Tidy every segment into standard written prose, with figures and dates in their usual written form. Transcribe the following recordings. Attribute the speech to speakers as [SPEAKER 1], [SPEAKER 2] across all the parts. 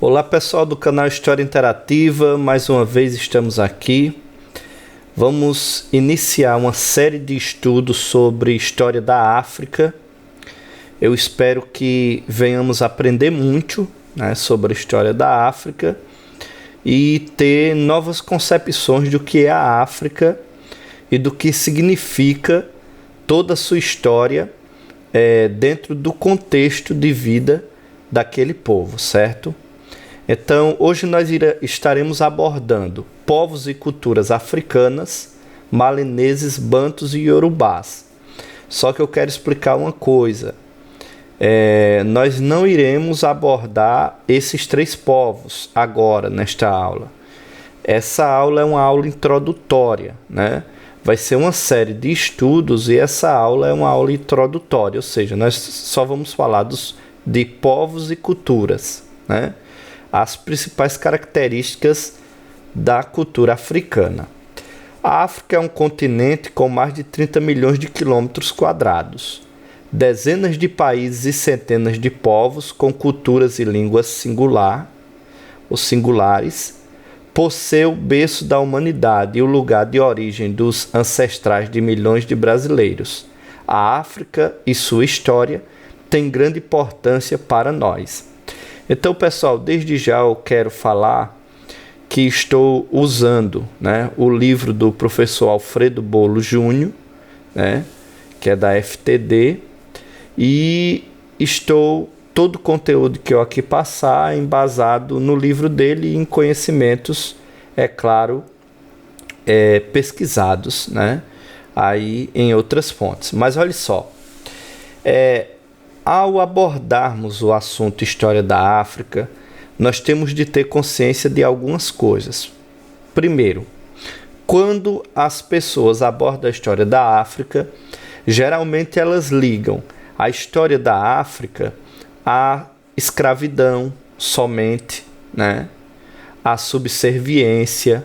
[SPEAKER 1] Olá pessoal do canal História Interativa, mais uma vez estamos aqui. Vamos iniciar uma série de estudos sobre história da África. Eu espero que venhamos aprender muito, sobre a história da África e ter novas concepções do que é a África e do que significa toda a sua história dentro do contexto de vida daquele povo, certo? Então, hoje nós estaremos abordando povos e culturas africanas, malineses, bantus e iorubás. Só que eu quero explicar uma coisa. Nós não iremos abordar esses três povos agora, nesta aula. Essa aula é uma aula introdutória, Vai ser uma série de estudos e essa aula é uma aula introdutória, ou seja, nós só vamos falar de povos e culturas, as principais características da cultura africana. A África é um continente com mais de 30 milhões de quilômetros quadrados, dezenas de países e centenas de povos com culturas e línguas singulares, por ser o berço da humanidade e o lugar de origem dos ancestrais de milhões de brasileiros. A África e sua história têm grande importância para nós. Então, pessoal, desde já eu quero falar que estou usando o livro do professor Alfredo Bolo Júnior, que é da FTD, e todo o conteúdo que eu aqui passar é embasado no livro dele e em conhecimentos, é claro, pesquisados, aí em outras fontes. Mas olha só, ao abordarmos o assunto História da África, nós temos de ter consciência de algumas coisas. Primeiro, quando as pessoas abordam a história da África, geralmente elas ligam a história da África à escravidão somente, à subserviência,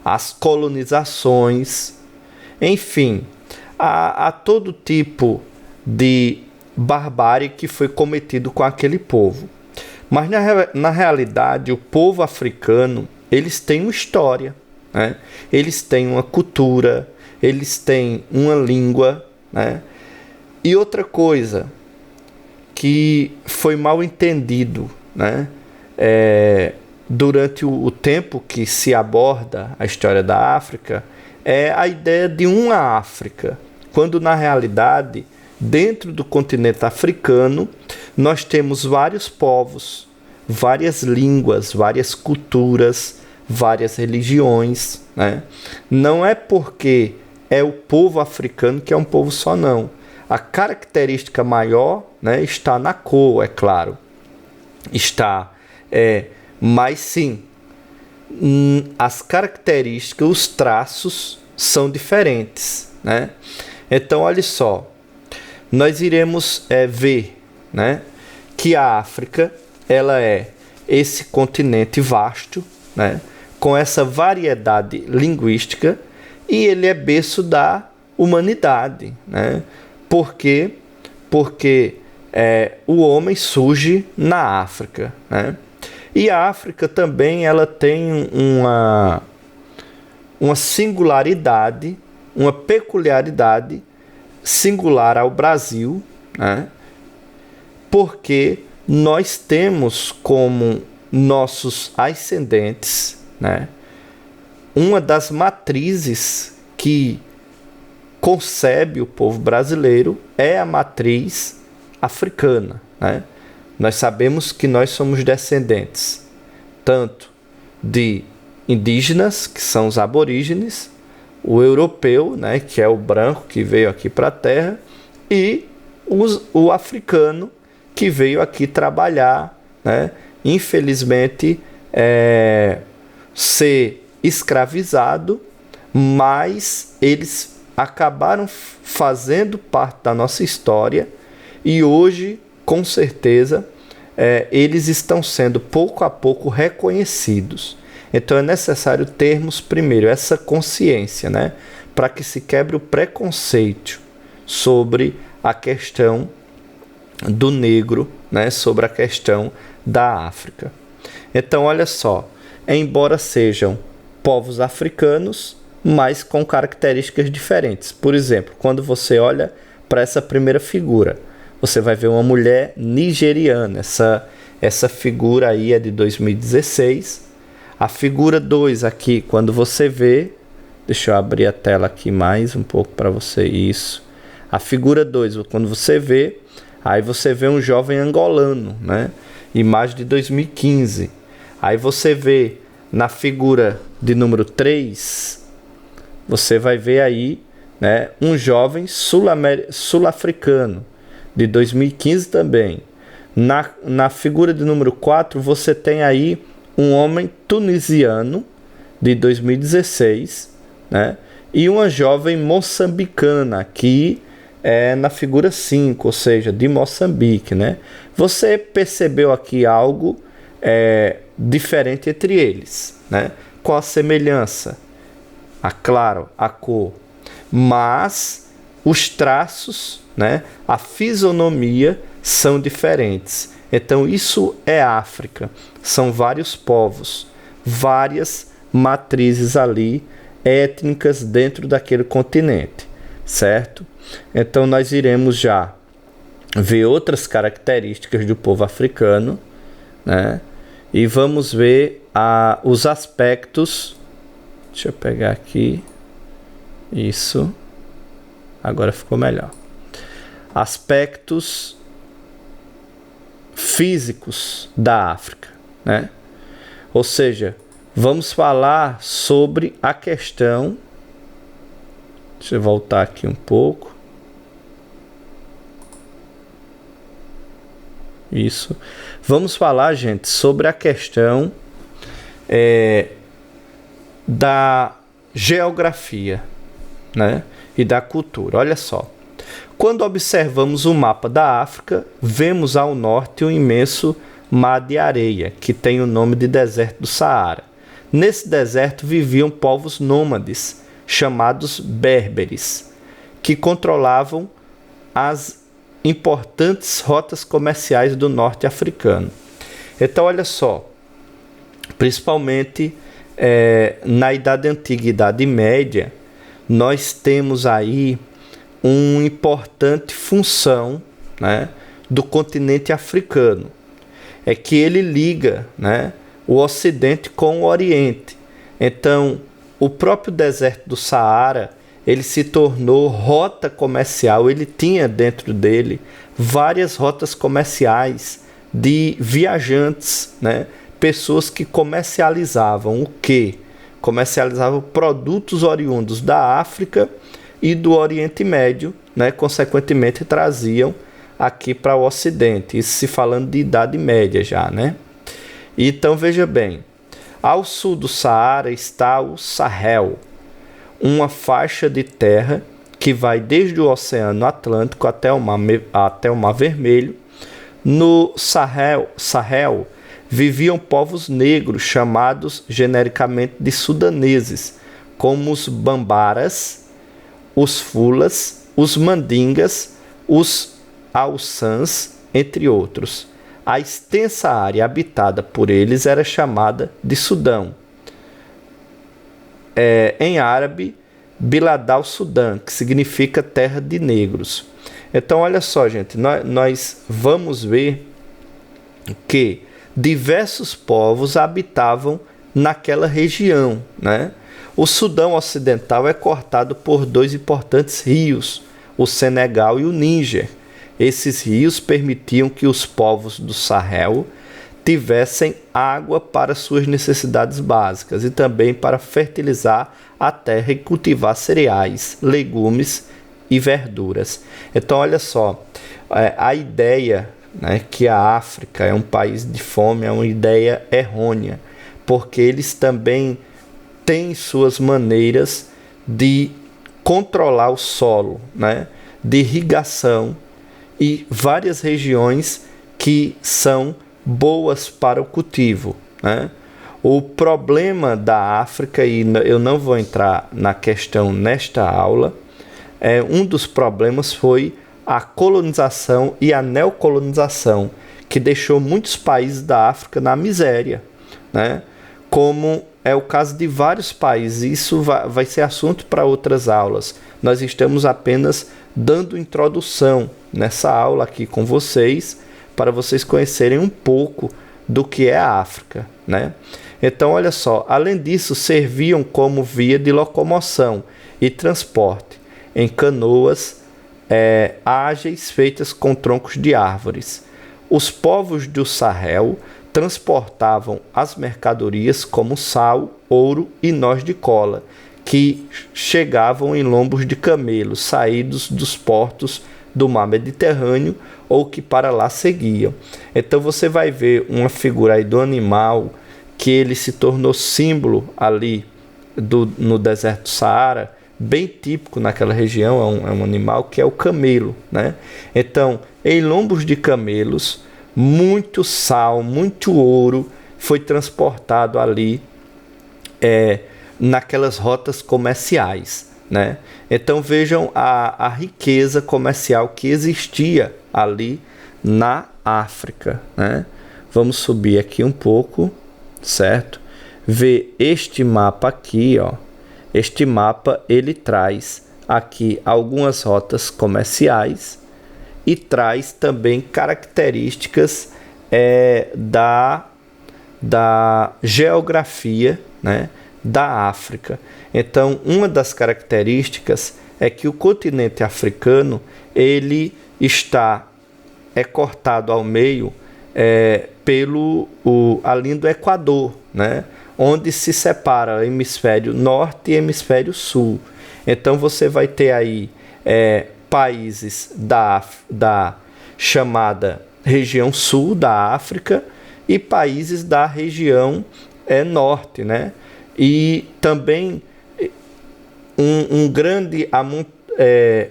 [SPEAKER 1] às colonizações, enfim, a todo tipo de barbárie que foi cometido com aquele povo. Mas na realidade, o povo africano, eles têm uma história, eles têm uma cultura, eles têm uma língua, E outra coisa que foi mal entendido, durante o tempo que se aborda a história da África, é a ideia de uma África, quando na realidade, dentro do continente africano, nós temos vários povos, várias línguas, várias culturas, várias religiões, Não é porque é o povo africano que é um povo só, não. A característica maior, está na cor, é claro. Mas sim, as características, os traços são diferentes, Então, olha só, nós iremos ver, que a África ela é esse continente vasto, com essa variedade linguística, e ele é berço da humanidade, Por quê? Porque o homem surge na África, E a África também ela tem uma singularidade, uma peculiaridade singular ao Brasil, porque nós temos como nossos ascendentes, uma das matrizes que concebe o povo brasileiro é a matriz africana, Nós sabemos que nós somos descendentes tanto de indígenas, que são os aborígenes, o europeu, que é o branco que veio aqui para a terra, e o africano que veio aqui trabalhar, infelizmente ser escravizado, mas eles acabaram fazendo parte da nossa história e hoje, com certeza, eles estão sendo pouco a pouco reconhecidos. Então é necessário termos primeiro essa consciência, para que se quebre o preconceito sobre a questão do negro, sobre a questão da África. Então, olha só, embora sejam povos africanos, mas com características diferentes. Por exemplo, quando você olha para essa primeira figura, você vai ver uma mulher nigeriana. Essa figura aí é de 2016. A figura 2 aqui, quando você vê, deixa eu abrir a tela aqui mais um pouco para você, isso. A figura 2, quando você vê, aí você vê um jovem angolano, né? Imagem de 2015. Aí você vê na figura de número 3, você vai ver aí, né, um jovem sul-africano, de 2015 também. Na figura de número 4, você tem aí um homem tunisiano, de 2016, né, e uma jovem moçambicana, aqui na figura 5, ou seja, de Moçambique, né? Você percebeu aqui algo diferente entre eles, né? Qual a semelhança? Claro, a cor, mas os traços, né, a fisionomia são diferentes. Então isso é África, são vários povos, várias matrizes ali étnicas dentro daquele continente, certo? Então nós iremos já ver outras características do povo africano, né? E vamos ver os aspectos. Deixa eu pegar aqui. Isso. Agora ficou melhor. Aspectos físicos da África, né? Ou seja, vamos falar sobre a questão. Deixa eu voltar aqui um pouco. Isso. Vamos falar, gente, sobre a questão da geografia, né, e da cultura. Olha só. Quando observamos o mapa da África, vemos ao norte um imenso mar de areia, que tem o nome de deserto do Saara. Nesse deserto viviam povos nômades, chamados berberes, que controlavam as importantes rotas comerciais do norte africano. Então, olha só, principalmente na Idade Antiga e Idade Média, nós temos aí uma importante função, né, do continente africano. É que ele liga, né, o Ocidente com o Oriente. Então, o próprio deserto do Saara, ele se tornou rota comercial, ele tinha dentro dele várias rotas comerciais de viajantes, né? Pessoas que comercializavam o quê? Comercializavam produtos oriundos da África e do Oriente Médio, né? Consequentemente traziam aqui para o Ocidente, isso se falando de Idade Média já, né? Então veja bem, ao sul do Saara está o Sahel, uma faixa de terra que vai desde o Oceano Atlântico até o Mar Vermelho. No Sahel viviam povos negros chamados genericamente de sudaneses, como os bambaras, os fulas, os mandingas, os auçãs, entre outros. A extensa área habitada por eles era chamada de Sudão. Em árabe, Bilad al-Sudã, que significa terra de negros. Então, olha só, gente, nós vamos ver que diversos povos habitavam naquela região, né? O Sudão Ocidental é cortado por dois importantes rios, o Senegal e o Níger. Esses rios permitiam que os povos do Sahel tivessem água para suas necessidades básicas e também para fertilizar a terra e cultivar cereais, legumes e verduras. Então, olha só, a ideia, né, que a África é um país de fome é uma ideia errônea, porque eles também têm suas maneiras de controlar o solo, né, de irrigação e várias regiões que são boas para o cultivo, né? O problema da África, e eu não vou entrar na questão nesta aula, um dos problemas foi a colonização e a neocolonização, que deixou muitos países da África na miséria, né? Como é o caso de vários países. Isso vai ser assunto para outras aulas. Nós estamos apenas dando introdução nessa aula aqui com vocês, para vocês conhecerem um pouco do que é a África, né? Então, olha só, além disso, serviam como via de locomoção e transporte em canoas ágeis feitas com troncos de árvores. Os povos do Sahel transportavam as mercadorias como sal, ouro e nós de cola, que chegavam em lombos de camelos saídos dos portos do mar Mediterrâneo ou que para lá seguiam. Então você vai ver uma figura aí do animal que ele se tornou símbolo ali no deserto do Saara, bem típico naquela região, é um animal que é o camelo, né? Então, em lombos de camelos, muito sal, muito ouro foi transportado ali naquelas rotas comerciais, né? Então vejam a riqueza comercial que existia ali na África, né? Vamos subir aqui um pouco, certo? Ver este mapa aqui, ó. Este mapa ele traz aqui algumas rotas comerciais e traz também características da geografia, né, da África. Então, uma das características é que o continente africano ele está cortado ao meio a linha do Equador, né, onde se separa o hemisfério norte e hemisfério sul. Então você vai ter aí países da chamada região sul da África e países da região norte, né? E também um grande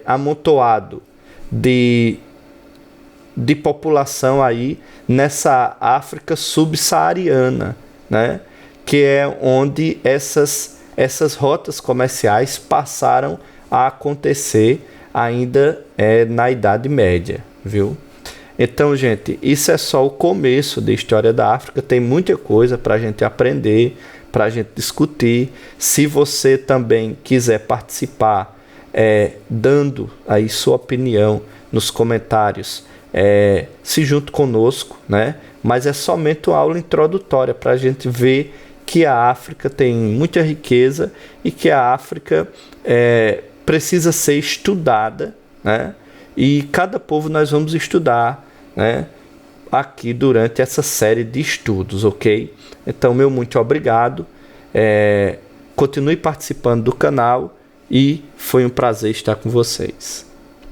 [SPEAKER 1] amontoado de população aí nessa África subsaariana, né? Que é onde essas rotas comerciais passaram a acontecer ainda na Idade Média, viu? Então, gente, isso é só o começo da história da África. Tem muita coisa para a gente aprender, para a gente discutir. Se você também quiser participar, dando aí sua opinião nos comentários, se junte conosco, né? Mas é somente uma aula introdutória para a gente ver que a África tem muita riqueza e que a África precisa ser estudada, né? E cada povo nós vamos estudar, né, aqui durante essa série de estudos, ok? Então, meu muito obrigado. Continue participando do canal e foi um prazer estar com vocês.